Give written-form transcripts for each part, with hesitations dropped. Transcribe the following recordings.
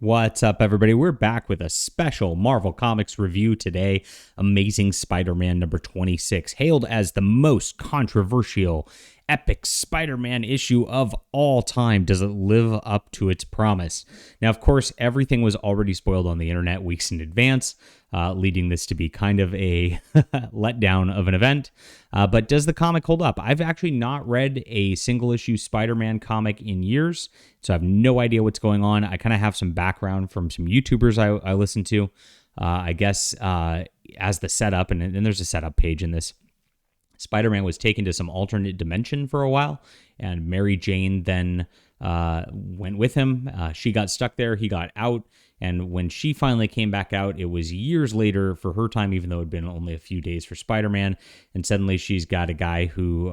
What's up, everybody? We're back with a special Marvel Comics review today. Amazing Spider-Man number 26, hailed as the most controversial, epic Spider-Man issue of all time. Does it live up to its promise? Now, of course, everything was already spoiled on the internet weeks in advance, leading this to be kind of a letdown of an event. But does the comic hold up? I've actually not read a single issue Spider-Man comic in years, so I have no idea what's going on. I kind of have some background from some YouTubers I listen to. I guess as the setup, and there's a setup page in this. Spider-Man was taken to some alternate dimension for a while, and Mary Jane then went with him. She got stuck there. He got out. And when she finally came back out, it was years later for her time, even though it had been only a few days for Spider-Man. And suddenly she's got a guy who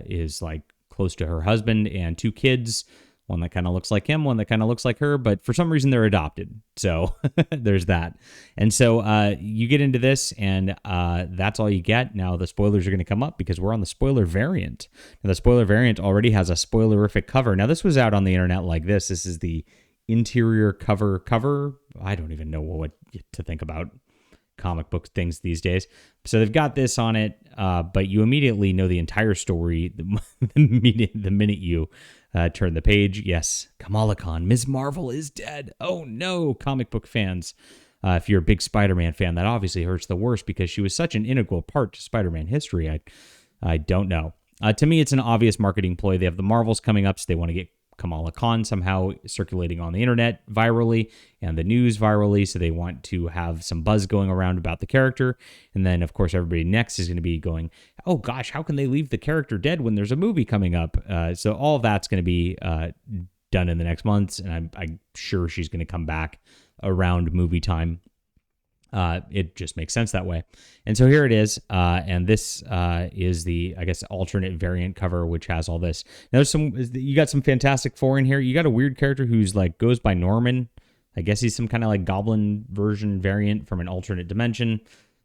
is like close to her husband and two kids, one that kind of looks like him, one that kind of looks like her, but for some reason they're adopted. So there's that. And so you get into this, and that's all you get. Now the spoilers are going to come up because we're on the spoiler variant. Now the spoiler variant already has a spoilerific cover. Now this was out on the internet like this. This is the interior cover. I don't even know what to think about comic book things these days. So they've got this on it, but you immediately know the entire story the minute you turn the page. Yes, Kamala Khan, Ms. Marvel is dead. Oh no, comic book fans. If you're a big Spider-Man fan, that obviously hurts the worst because she was such an integral part to Spider-Man history. I don't know. To me, it's an obvious marketing ploy. They have the Marvels coming up, so they want to get Kamala Khan somehow circulating on the internet virally and the news virally, so they want to have some buzz going around about the character. And then, of course, everybody next is going to be going, oh gosh, how can they leave the character dead when there's a movie coming up? So all of that's going to be done in the next months, and I'm sure she's going to come back around movie time. It just makes sense that way. And so here it is. And this is the, I guess, alternate variant cover, which has all this. Now you got some Fantastic Four in here. You got a weird character who's like, goes by Norman. I guess he's some kind of like goblin version variant from an alternate dimension.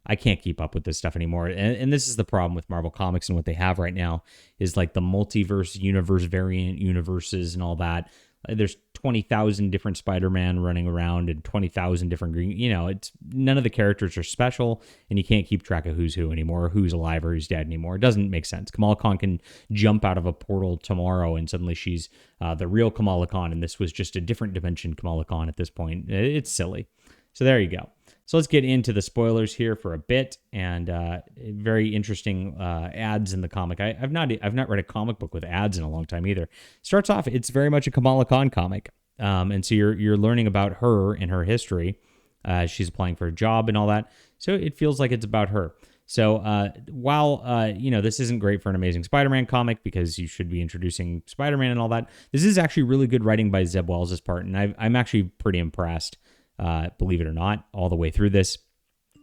I can't keep up with this stuff anymore. And this is the problem with Marvel Comics and what they have right now is like the multiverse universe variant universes and all that. There's 20,000 different Spider-Man running around and 20,000 different green. It's none of the characters are special, and you can't keep track of who's who anymore, or who's alive or who's dead anymore. It doesn't make sense. Kamala Khan can jump out of a portal tomorrow, and suddenly she's the real Kamala Khan, and this was just a different dimension Kamala Khan at this point. It's silly. So there you go. So let's get into the spoilers here for a bit, and very interesting ads in the comic. I've not read a comic book with ads in a long time either. Starts off, it's very much a Kamala Khan comic, and so you're learning about her and her history. She's applying for a job and all that, so it feels like it's about her. So while this isn't great for an Amazing Spider-Man comic because you should be introducing Spider-Man and all that, this is actually really good writing by Zeb Wells' part, and I'm actually pretty impressed. Believe it or not, all the way through this,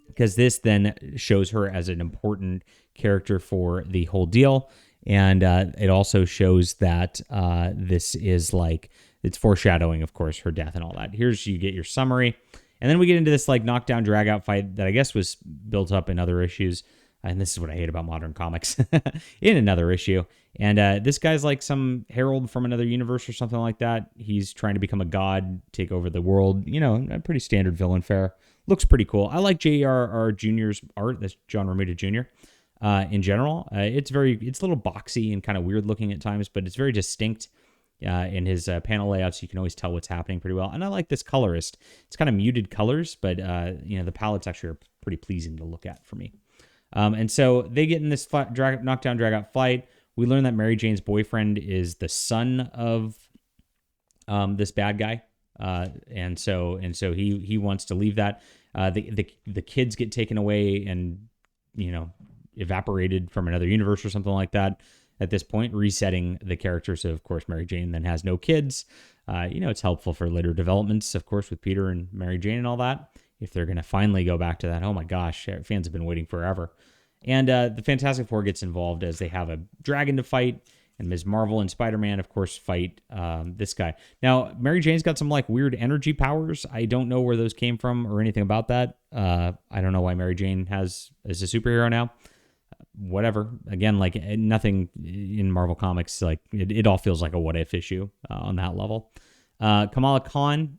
because this then shows her as an important character for the whole deal, and it also shows that this is like, it's foreshadowing, of course, her death and all that. You get your summary, and then we get into this like knockdown drag out fight that I guess was built up in other issues. And this is what I hate about modern comics in another issue. And this guy's like some herald from another universe or something like that. He's trying to become a god, take over the world. A pretty standard villain fare. Looks pretty cool. I like J.R.R. Jr.'s art. That's John Romita Jr. In general. It's a little boxy and kind of weird looking at times, but it's very distinct in his panel layouts. You can always tell what's happening pretty well. And I like this colorist. It's kind of muted colors, but the palettes actually are pretty pleasing to look at for me. And so they get in this knockdown, drag out fight. We learn that Mary Jane's boyfriend is the son of this bad guy, and so he wants to leave that. The kids get taken away and evaporated from another universe or something like that. At this point, resetting the character. So of course, Mary Jane then has no kids. It's helpful for later developments, of course, with Peter and Mary Jane and all that. If they're going to finally go back to that, oh my gosh, fans have been waiting forever. And the Fantastic Four gets involved as they have a dragon to fight, and Ms. Marvel and Spider-Man, of course, fight this guy. Now, Mary Jane's got some like weird energy powers. I don't know where those came from or anything about that. I don't know why Mary Jane is a superhero now. Whatever. Again, like nothing in Marvel Comics, like it all feels like a what if issue on that level. Kamala Khan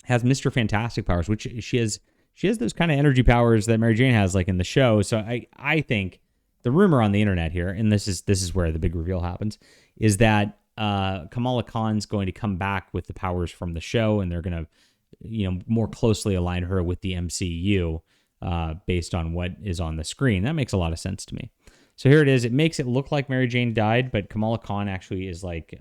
has Mr. Fantastic powers, which she has. She has those kind of energy powers that Mary Jane has, like in the show. So I think the rumor on the internet here, and this is where the big reveal happens, is that Kamala Khan's going to come back with the powers from the show, and they're going to, more closely align her with the MCU based on what is on the screen. That makes a lot of sense to me. So here it is. It makes it look like Mary Jane died, but Kamala Khan actually is like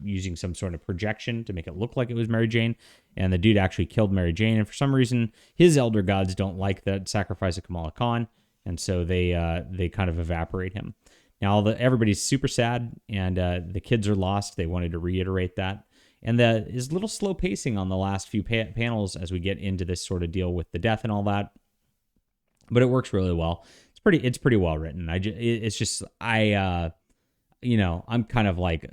using some sort of projection to make it look like it was Mary Jane. And the dude actually killed Mary Jane. And for some reason, his elder gods don't like that sacrifice of Kamala Khan. And so they kind of evaporate him. Now, everybody's super sad, and the kids are lost. They wanted to reiterate that. And is a little slow pacing on the last few panels as we get into this sort of deal with the death and all that. But it works really well. It's pretty well written. I'm kind of like,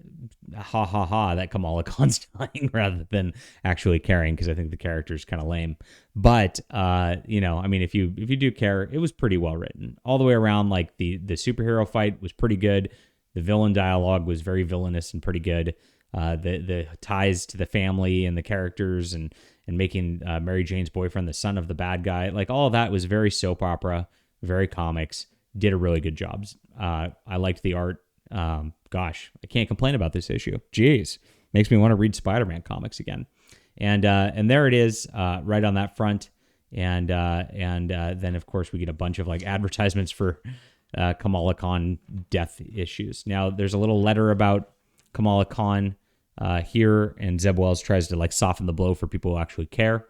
ha ha ha, that Kamala Khan's dying rather than actually caring, because I think the character's kind of lame. But if you do care, it was pretty well written all the way around. Like the superhero fight was pretty good. The villain dialogue was very villainous and pretty good. The ties to the family and the characters and making Mary Jane's boyfriend the son of the bad guy, like all of that was very soap opera, very comics. Did a really good job. I liked the art. Gosh, I can't complain about this issue. Jeez, makes me want to read Spider-Man comics again. And there it is, right on that front. And then of course we get a bunch of like advertisements for Kamala Khan death issues. Now there's a little letter about Kamala Khan here, and Zeb Wells tries to like soften the blow for people who actually care.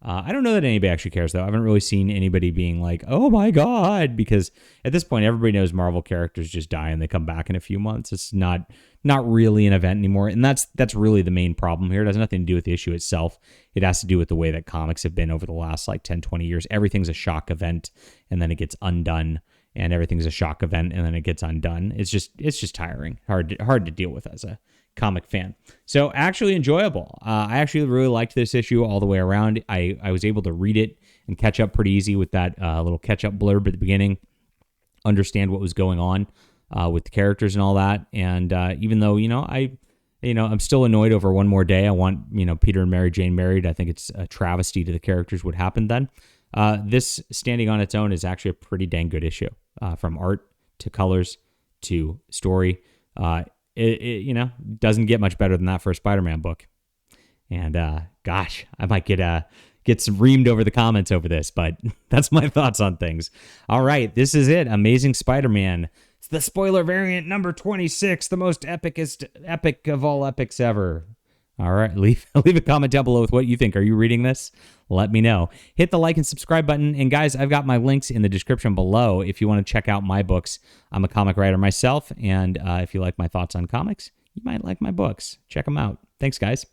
I don't know that anybody actually cares, though. I haven't really seen anybody being like, oh my God, because at this point, everybody knows Marvel characters just die and they come back in a few months. It's not really an event anymore. And that's really the main problem here. It has nothing to do with the issue itself. It has to do with the way that comics have been over the last like 10, 20 years. Everything's a shock event and then it gets undone, and everything's a shock event and then it gets undone. It's just tiring, hard to deal with as a comic fan. So actually enjoyable. I actually really liked this issue all the way around. I was able to read it and catch up pretty easy with that little catch up blurb at the beginning, understand what was going on with the characters and all that. And even though, I'm still annoyed over One More Day. I want, Peter and Mary Jane married. I think it's a travesty to the characters what happened then. This standing on its own is actually a pretty dang good issue, from art to colors to story. It doesn't get much better than that for a Spider-Man book. And gosh, I might get some reamed over the comments over this, but that's my thoughts on things. All right, this is it. Amazing Spider-Man. It's the spoiler variant number 26, the most epic of all epics ever. All right, leave a comment down below with what you think. Are you reading this? Let me know. Hit the like and subscribe button. And guys, I've got my links in the description below if you want to check out my books. I'm a comic writer myself, and if you like my thoughts on comics, you might like my books. Check them out. Thanks, guys.